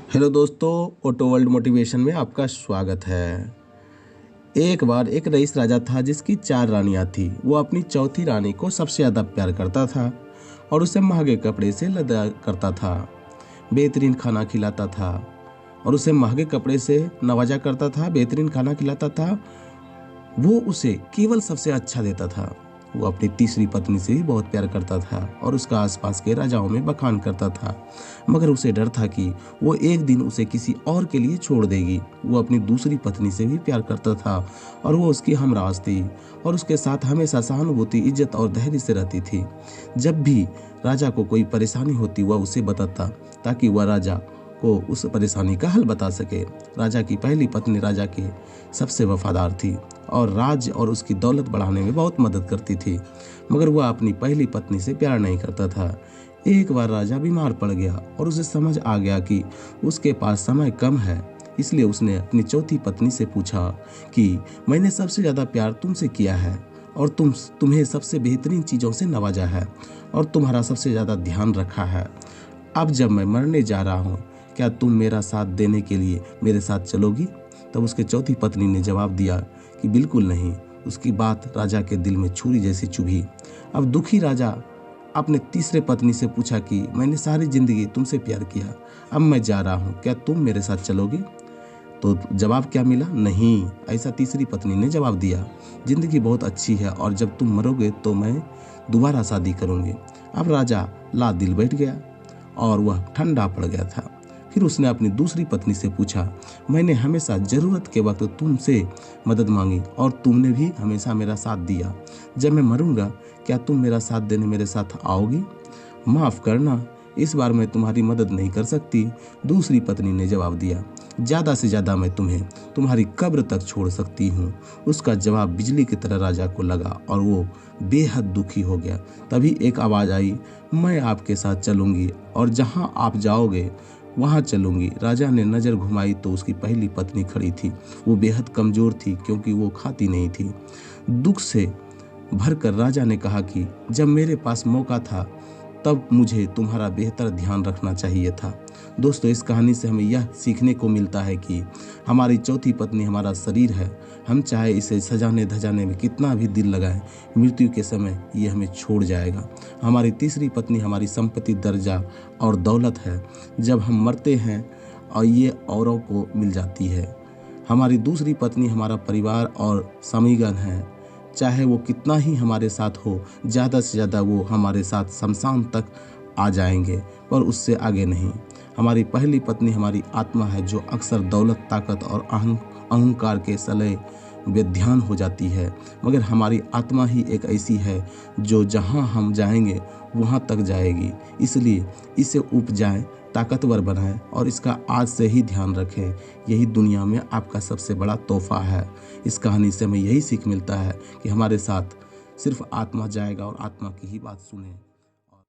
Hello दोस्तों, auto world motivation में आपका स्वागत है। एक बार एक रईस राजा था जिसकी 4 रानियां थी। वो अपनी चौथी रानी को सबसे ज़्यादा प्यार करता था और उसे महंगे कपड़े से लदा करता था, बेहतरीन खाना खिलाता था और उसे महंगे कपड़े से नवाजा करता था, बेहतरीन खाना खिलाता था। वो उसे केवल सबसे अच्छा देता था। वो अपनी तीसरी पत्नी से भी बहुत प्यार करता था और उसका आसपास के राजाओं में बखान करता था, मगर उसे डर था कि वो एक दिन उसे किसी और के लिए छोड़ देगी। वो अपनी दूसरी पत्नी से भी प्यार करता था और वो उसकी हमराज थी और उसके साथ हमेशा सहानुभूति, इज्जत और धैर्य से रहती थी। जब भी राजा को कोई परेशानी होती वह उसे बताता ताकि वह राजा को उस परेशानी का हल बता सके। राजा की पहली पत्नी राजा की सबसे वफादार थी और राज और उसकी दौलत बढ़ाने में बहुत मदद करती थी, मगर वह अपनी पहली पत्नी से प्यार नहीं करता था। एक बार राजा बीमार पड़ गया और उसे समझ आ गया कि उसके पास समय कम है, इसलिए उसने अपनी चौथी पत्नी से पूछा कि मैंने सबसे ज़्यादा प्यार तुमसे किया है और तुम्हें सबसे बेहतरीन चीज़ों से नवाजा है और तुम्हारा सबसे ज़्यादा ध्यान रखा है। अब जब मैं मरने जा रहा हूँ, क्या तुम मेरा साथ देने के लिए मेरे साथ चलोगी? तब उसके चौथी पत्नी ने जवाब दिया कि बिल्कुल नहीं। उसकी बात राजा के दिल में छुरी जैसी चुभी। अब दुखी राजा अपने तीसरे पत्नी से पूछा कि मैंने सारी जिंदगी तुमसे प्यार किया, अब मैं जा रहा हूँ, क्या तुम मेरे साथ चलोगी? तो जवाब क्या मिला? नहीं। ऐसा तीसरी पत्नी ने जवाब दिया, जिंदगी बहुत अच्छी है और जब तुम मरोगे तो मैं दोबारा शादी करूँगी। अब राजा ला दिल बैठ गया और वह ठंडा पड़ गया था। फिर उसने अपनी दूसरी पत्नी से पूछा, मैंने हमेशा ज़रूरत के वक्त तुमसे मदद मांगी और तुमने भी हमेशा मेरा साथ दिया। जब मैं मरूंगा क्या तुम मेरा साथ देने मेरे साथ आओगी? माफ़ करना, इस बार मैं तुम्हारी मदद नहीं कर सकती। दूसरी पत्नी ने जवाब दिया, ज़्यादा से ज़्यादा मैं तुम्हें तुम्हारी कब्र तक छोड़ सकती हूँ। उसका जवाब बिजली की तरह राजा को लगा और वो बेहद दुखी हो गया। तभी एक आवाज़ आई, मैं आपके साथ चलूँगी और जहाँ आप जाओगे वहाँ चलूँगी। राजा ने नज़र घुमाई तो उसकी पहली पत्नी खड़ी थी। वो बेहद कमज़ोर थी क्योंकि वो खाती नहीं थी। दुख से भरकर राजा ने कहा कि जब मेरे पास मौका था तब मुझे तुम्हारा बेहतर ध्यान रखना चाहिए था। दोस्तों, इस कहानी से हमें यह सीखने को मिलता है कि हमारी चौथी पत्नी हमारा शरीर है। हम चाहे इसे सजाने धजाने में कितना भी दिल लगाएं, मृत्यु के समय ये हमें छोड़ जाएगा। हमारी तीसरी पत्नी हमारी संपत्ति, दर्जा और दौलत है। जब हम मरते हैं और ये औरों को मिल जाती है। हमारी दूसरी पत्नी हमारा परिवार और समीगन है। चाहे वो कितना ही हमारे साथ हो, ज़्यादा से ज़्यादा वो हमारे साथ शमशान तक आ जाएंगे, पर उससे आगे नहीं। हमारी पहली पत्नी हमारी आत्मा है जो अक्सर दौलत, ताकत और अहंकार के सले बेध्यान हो जाती है, मगर हमारी आत्मा ही एक ऐसी है जो जहां हम जाएंगे वहां तक जाएगी। इसलिए इसे उपजाएं, ताकतवर बनाएं और इसका आज से ही ध्यान रखें। यही दुनिया में आपका सबसे बड़ा तोहफा है। इस कहानी से हमें यही सीख मिलता है कि हमारे साथ सिर्फ आत्मा जाएगा और आत्मा की ही बात सुने।